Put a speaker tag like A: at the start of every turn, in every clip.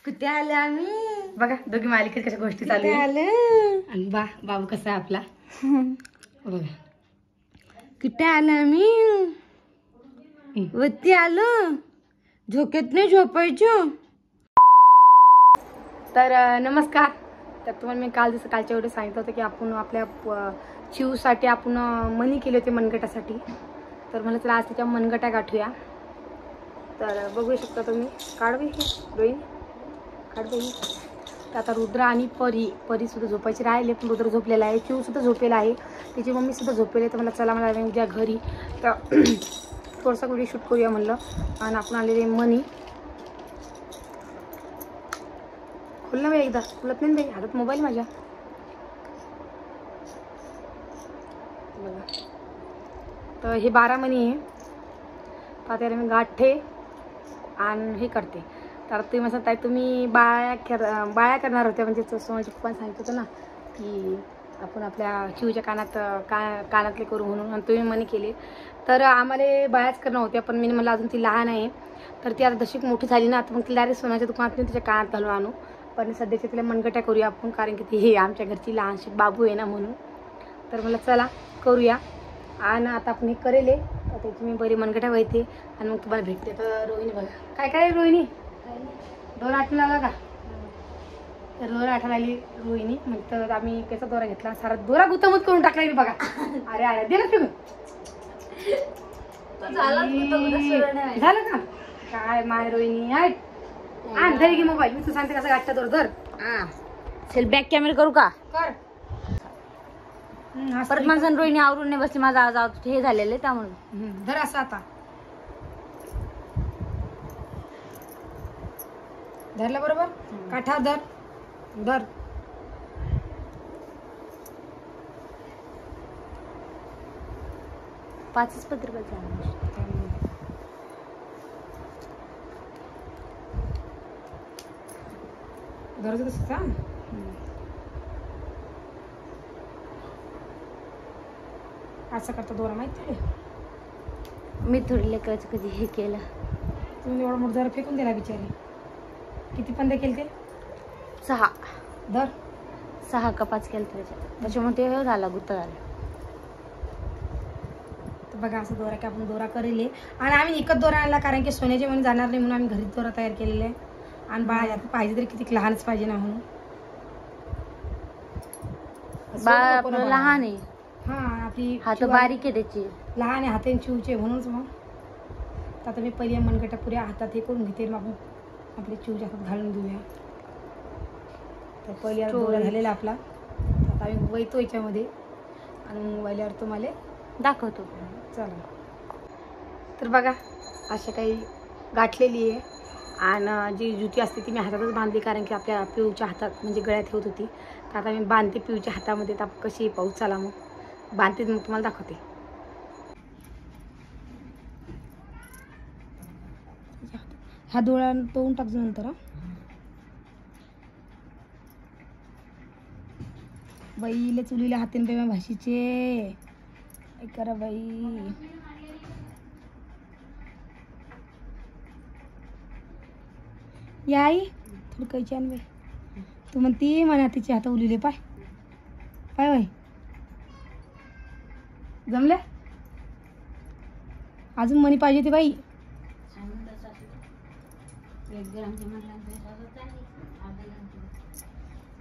A: कुठे आले आम्ही
B: बघा दोघी मालिकेत कशा गोष्टी चालू
A: कुठे
B: आहे.
A: आलं
B: आणि बाबू कसा आहे आपला बघा.
A: कुठे आलं आम्ही वरती आलो झोकेत नाही झोपायचं.
B: तर नमस्कार. तर तुम्हाला मी कालच्या व्हिडिओ सांगितलं होतं की आपण आपल्या चिवसाठी आपण मनी केले होते मनगटासाठी. तर मला चला आज त्याच्या मनगटा गाठूया. तर बघू शकता तुम्ही. काढवी रोहिणी काढवी. तर आता रुद्र आणि परीसुद्धा झोपायचे राहिले पण रुद्र झोपलेला आहे. चिवसुद्धा झोपलेला आहे. त्याची मम्मीसुद्धा झोपलेली आहे. तर मला चला मला उद्या घरी तर थोडंसं व्हिडिओ शूट करूया म्हणलं. आणि आपण आलेले मनी खुलना बाई एकदा खुलत नाही बाई हातात मोबाईल माझ्या बघा. तर हे 12 मनी आहे. तर त्याला मी गाठे आणि हे करते. तर तुम्ही मला सांगताय तुम्ही बाळ्या करणार होत्या म्हणजे सोनाच्या पप्पाने सांगितलं होतं ना की आपण आपल्या चिवच्या कानातले करू म्हणून. आणि तुम्ही मनी केले तर आम्हाला बाळ्याच करणार होत्या पण मी म्हणलं अजून ती लहान आहे तर ती आता जशी मोठी झाली ना तर मग ती डायरेक्ट सोनाच्या दुकानात तिच्या कानात घालून आणू. पण सध्याच्या तिला मनगट्या करूया आपण कारण की ती हे आमच्या घरची लहानशी बाबू आहे ना म्हणून. तर मला चला करूया. आणि आता आपण हे करेले तर त्याची मी बरी मनगटा व्हायते आणि मग तुम्हाला भेटते. तर रोहिणी बघा काय काय रोहिणी 2 आठवण लागला का. तर 2 आठवण आली रोहिणी मग तर आम्ही कसा दोरा घेतला सारा दोरा गुतमत करून टाकला मी बघा. अरे अरे दे ना तुम्ही झालं का काय माय रोहिणी आहे. आण घरी घे मोबाईल मी तू सांगते कसं गाठता दोर धर.
A: चल बॅक कॅमेरा करू का
B: कर.
A: परत माझं रोहिणी आवरून नाही बसली माझा आज हे झालेलं आहे त्यामुळे
B: धर असं आता धरला बरोबर काठा धर धर.
A: पाचच पत्रकाचं
B: धरायचं कसं का असं करता दोरा माहिती
A: मी थोडी लेकराचं कधी हे केलं.
B: तुम्ही एवढा मोठा जरा फेकून दिला बिचारी. किती पंधे केले ते
A: 6
B: धर
A: 6 का 5 केलं त्याच्यामुळे ते हे झाला गुत्ता झाला.
B: तर बघा असं दोरा की आपण दोरा करेल आणि आम्ही विकत दोरा आणला कारण की सोन्याचे म्हणून जाणार नाही म्हणून आम्ही घरीच दोरा तयार केलेला आहे. आणि बाळा पाहिजे तरी किती लहानच पाहिजे ना म्हणून.
A: बाळ आपलं लहान आहे.
B: हा आपली
A: हात बारीक आहे त्याची
B: लहान आहे हाताने चिवचे म्हणूनच मग. तर आता मी पहिल्या मनगटा पुऱ्या हातात हे करून घेते मग आपण आपल्या चिवच्या हातात घालून घेऊया. तर पहिल्या दोरा झालेला आपला. आता आम्ही वैतो याच्यामध्ये आणि मग वैल्यावर तुम्हाला
A: दाखवतो.
B: चला तर बघा अशा काही गाठलेली आहे. आणि जी जुती असते ती मी हातातच बांधली कारण की आपल्या पिऊच्या हातात म्हणजे गळ्यात ठेवत होती. तर आता मी बांधते पिऊच्या हातामध्ये. तर कशी पाऊस चला मग बांधते मग तुम्हाला दाखवते. हा डोळा तोडून टाकतो नंतर. बाईले चुलीला हातीन बाई भाषीचे करा बाई. या आई थोडी कैची आण बाई. तू म्हणती मला तिचे हात उलिले पाय पाय बाई जमल्या. अजून मनी पाहिजे ती बाई.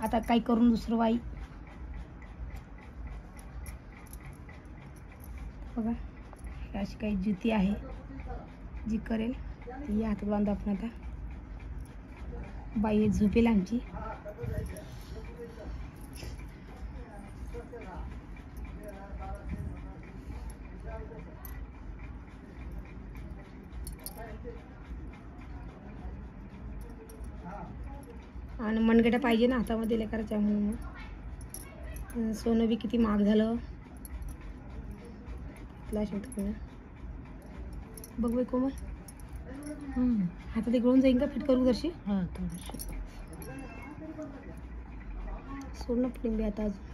B: आता काय करून दुसरं बाई बघा अशी काही जुती आहे जी करेल ती हात बांधू आपण. आता बाई झोपेल आमची. आणि मनगटा पाहिजे ना हातामध्ये लेकराच्या म्हणून. सोनं बी किती महाग झालं बघ बाई कोमल. हातात ते गळून जाईन का फिट करू दर्शी. सोनं पडीन बी आता अजून.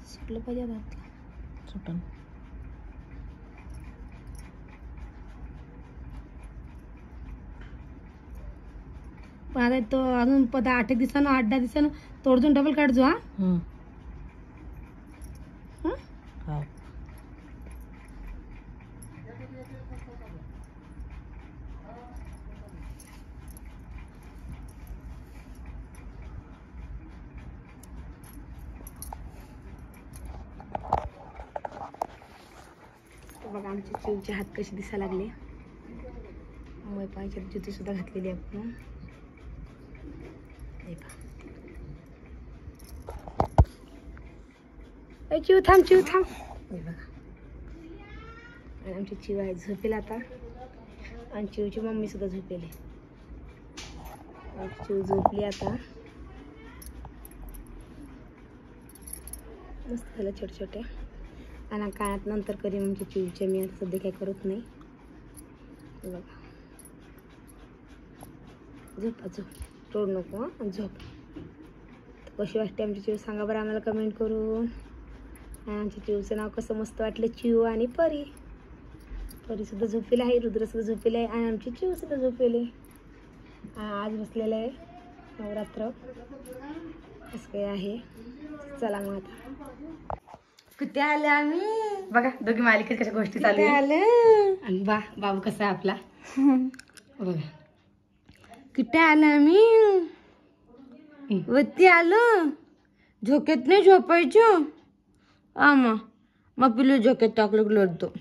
B: सुटलं पाहिजे आता सुटन. पण आता तो अजून 8 दिवसानं 8-10 दिवसानं तोडून डबल काढजो. हा बघा आमचे चिवचे हात कसे दिसायला लागले. पायाच्यात जुती सुद्धा घातलेली आपण. चिव थांब चिव थांब. बघा आणि आमची चिव आहे झोपेल आता. आणि चिवची मम्मी सुद्धा झोपेल. चिव झोपली आता. मस्त झालं छोटे छोटे. आणि काळात नंतर कधी आमची चिवचे मी आता सध्या काही करत नाही. बघा झोप झोप तोड नको. झोप. कशी वाटते आमची चिव सांगा बरं आम्हाला कमेंट करून. आमच्या चिवचं नाव कसं मस्त वाटलं. चिव आणि परी. परीसुद्धा झोपेल आहे. रुद्रसुद्धा झोपेल आहे. आणि आमची चिवसुद्धा झोपेल आहे. आज बसलेलं आहे नवरात्र. असं काही आहे. चला मग आता कुठे आले आम्ही. बघा दोघी मालिकेत कशा गोष्टी चालू आलं. आणि बाबू कसा आहे आपला. बघा कुठे आलं आम्ही. वरती आलो. झोक्यात नाही झोपायचं. मग पिल्लू झोक्यात टाकलं की लढतो.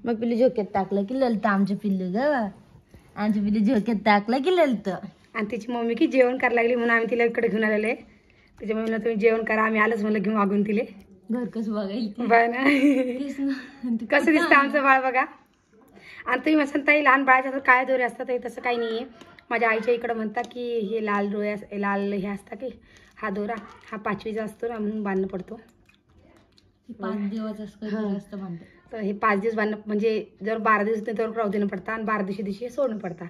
B: मग पिल्लू झोक्यात टाकलं की लढतं आमचं पिल्लू ग. आमचं पिल्लू झोक्यात टाकलं की लढतं. आणि तिची मम्मी की जेवण करायला लागली म्हणून आम्ही तिला इकडे घेऊन आलेले. तिच्या मम्मीला तुम्ही जेवण करा. आम्ही आलोच म्हणलं घेऊन मागून तिले. घर कसं बघायला कसं दिसतं आमचं बाळ बघा. आणि तुम्ही म्हणता ताई लहान बाळाच्या हातात काळे दोरे असतात. तसं काही नाही आहे. माझ्या आईच्या इकडं म्हणतात की हे लाल डोळे लाल हे असतात की हा दोरा हा 5वीचा असतो ना म्हणून बांधणं पडतो. 5 दिवस असतं म्हणतात. तर हे 5 दिवस बांधणं म्हणजे जर 12 दिवस नाही तर राहू देणं पडतं. आणि 12 दिवशी सोडणं पडतं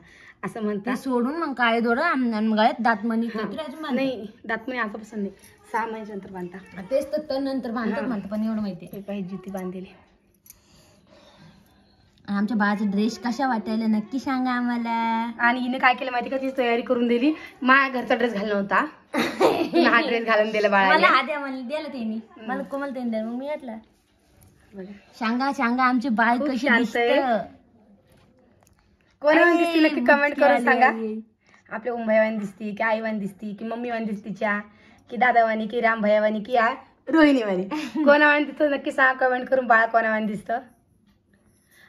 B: असं म्हणतात. सोडून मग काळे दोरा गळ्यात दातमणी नाही. दातमणी आतापासून नाही 6 महिन्यानंतर बांधता. तेच तर नंतर बांधतात म्हणतात. पण एवढं माहिती आहे काही जुती बांधलेली. आमच्या बाळाचा ड्रेस कशा वाटायला नक्की सांगा आम्हाला. आणि हिने काय केलं माहिती का ती तयारी करून दिली. माझ्या घरचा ड्रेस घालला नव्हता. हा ड्रेस घालून दिला बाळाला. आद्या म्हणली दिला त्यांनी मला कोमल त्यांनी दिला मग मी घातला. सांगा सांगा आमचे बाळ कशी दिसतं. कोणी दिसते नक्की कमेंट करून सांगा. आपल्या उंबईवानी दिसती की आईवानी दिसती की मम्मीवानी दिसतीच्या की दादावानी की राम भैयावानी की रोहिणीवानी कोणावानी दिसतं नक्की सांगा कमेंट करून. बाळ कोणावानी दिसतं.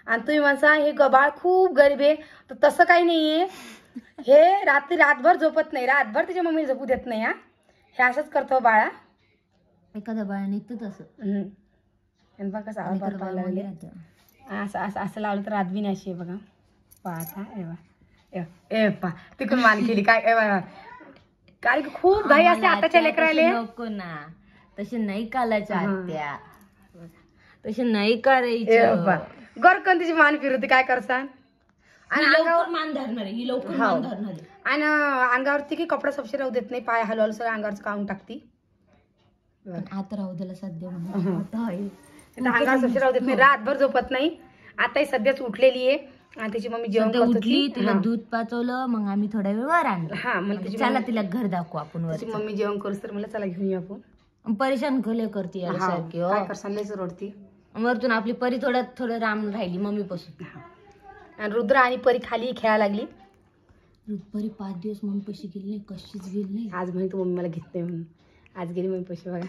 B: आणि तुम्ही म्हणसा हे बाळ खूप गरीब आहे तर तसं काही नाहीये. हे रातभर झोपत नाही. रातभर तिच्या मम्मी झोपू देत नाही. हे असंच करतो बाळा. एखादा बाळा निघतं तसं. आणि बघा कसं असं लावलं तर रातबी नाही अशी बघा. पाहता तिकडून मान केली काय कारण की खूप घाई असते आताच्या लेकराले. नको ना तसे नाही कालायच्या आत्या. तसे नाही करायचं. गरकन तिची मान फिरवते काय करसान. आणि अंगावर मान धरणार ही लवकर मान धरणार. आणि अंगावरती की कपडा सबसे राहू देत नाही. पाय हलवायला सगळं अंगावरचं काढून टाकती. आता राहू दिला सध्या अंगावर सबसे राहू देत नाही. रातभर झोपत नाही. आता सध्याच उठलेली आहे. आणि तिची मम्मी जेवण उठली. तिला दूध पाचवलं मग आम्ही थोडा वेळ वर आणलं. हा म्हणजे चला तिला घर दाखवू आपण. वर मम्मी जेवण करूस तर मला चला घेऊन येऊ आपण. परेशान खले करते काय करसान लयच रडती. वरतून आपली परी थोडं राम राहिली मम्मी पासून. आणि रुद्र आणि परी खाली खेळायला लागली. परी 5 दिवस मम्मी पैसे गेली नाही. कशीच गेली नाही. आज म्हणे तू मम्मी मला घेत नाही म्हणून. आज गेली मम्मी पैसे बघा.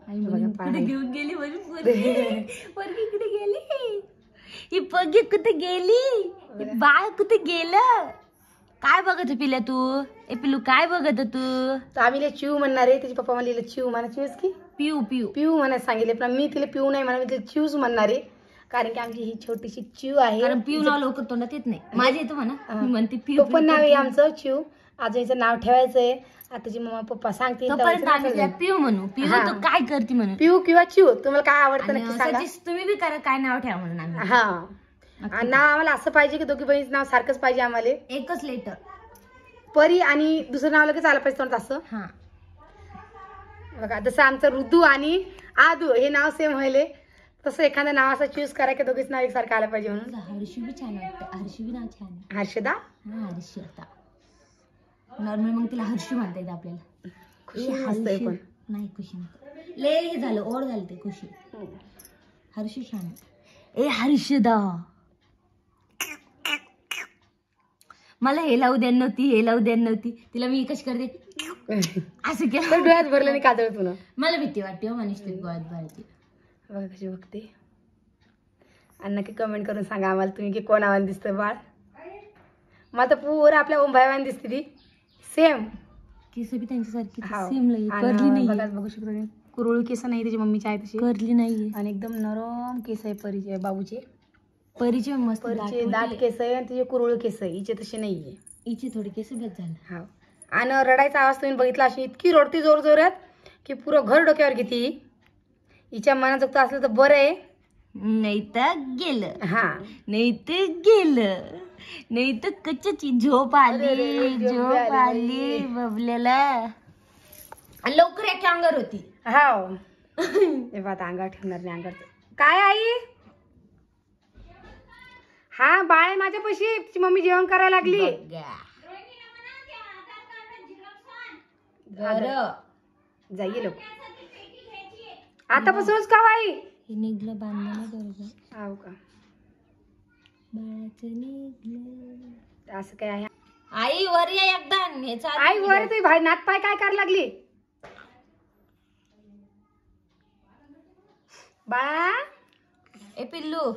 B: घेऊन गेली पोरगी कुठे गेली. ही पगी कुठे गेली. बाळ कुठे गेलं. काय बघत पिल्या तू. ए पिलू काय बघत तू. आम्ही चिव म्हणणार आहे. तिचे पप्पा मला चिव म्हणायची की पिऊ पिऊ पिऊ म्हणायला सांगितले. पण मी तिला पिऊ नाही म्हणा मी तिला चिवच म्हणणार आहे. कारण की आमची ही छोटीशी चिव आहे. कारण पिऊ नाव लवकर तोंडात येत नाही. माझी येतो म्हणा म्हणते पिऊ पण नाव आहे आमचं चिव. आज हिचं नाव ठेवायचंय. आताची मम्मा पप्पा सांगते पिऊ म्हणू. पिऊ तू काय करते म्हणून. पिऊ किंवा चिव तुम्हाला काय आवडतं नक्की सांगा. तुम्ही बी करा काय नाव ठेवा म्हणून. हा नाव आम्हाला असं पाहिजे की दोघी बहिणीचं नाव सारखंच पाहिजे आम्हाला. एकच लेटर परी आणि दुसरं नाव लगेच आलं पाहिजे तोंडात असं. हा बघा जसं आमचं ऋतू आणि आदू हे नाव सेम व्हायले. तसं एखादं नाव असं चूज करा की दोघीच नाव एकसारखं आलं पाहिजे म्हणून.
A: हर्षी बी छान वाटतं. हर्षी बी नाव छान आहे.
B: हर्षदा.
A: हा हर्षदा. नॉर्मल मग तिला हर्षी म्हणता येते आपल्याला.
B: खुशी मस्त आहे पण.
A: नाही खुशी नाही. ले हे झालं ओढ झालं ते खुशी. हर्षी छान आहे. ए हर्षदा मला हे लावू द्या नव्हती हे लावू द्या नव्हती. तिला मी कशी करते असं केलं.
B: डोळ्यात भरलं नाही काजळ तुला.
A: मला भीती वाटते हो मनीष ते डोळ्यात भरते.
B: बघा कशी बघते. आणि नक्की कमेंट करून सांगा आम्हाला तुम्ही की कोण आव्हान दिसतं बाळ. मग आता पूर आपल्या ओंभाईवान दिसते ती सेम.
A: केस बी त्यांच्यासारखी
B: हाव.
A: सेम लई
B: आणि
A: करली नाही.
B: बघा बघू शकतो तुम्ही कुरळू केस नाही त्याची मम्मीची आहे तशी.
A: करली नाहीये
B: आणि एकदम नरम केस आहे परीचे बाबूचे.
A: परीचे मस्त
B: परीचे दाट केस आहे आणि तिचे कुरळू केस आहे. हिचे तसे नाहीये.
A: हिचे थोडे केस बेस झाले.
B: हा. आणि रडायचा आवाज तुम्ही बघितला अशी इतकी रडती जोर जोरात की पुरं घर डोक्यावर घेते. हिच्या मनाजोगतं असलं तर बरं आहे.
A: नाही तर गेलं.
B: हा
A: नाही तर गेलं. नाही तर कच्ची झोप आली.
B: अरे,
A: झोप आली बबल्याला. आणि लवकर एक अंगार होती.
B: हाव. हे बघ आता अंगावर ठेवणार नाही अंगावर. काय आई. हा बाळ आहे माझ्यापाशी. तिची मम्मी जेवण करायला लागली. जाईये लोक आतापासूनच का आई.
A: हे निघलं बांधलं बरोबर.
B: हाव का.
A: बाळाचं निघलं.
B: असं काय आहे.
A: आई वर या एकदा. हे चालू
B: आई वर तुझी भाई नात पाय काय करायला लागली. बाळा
A: ए पिल्लू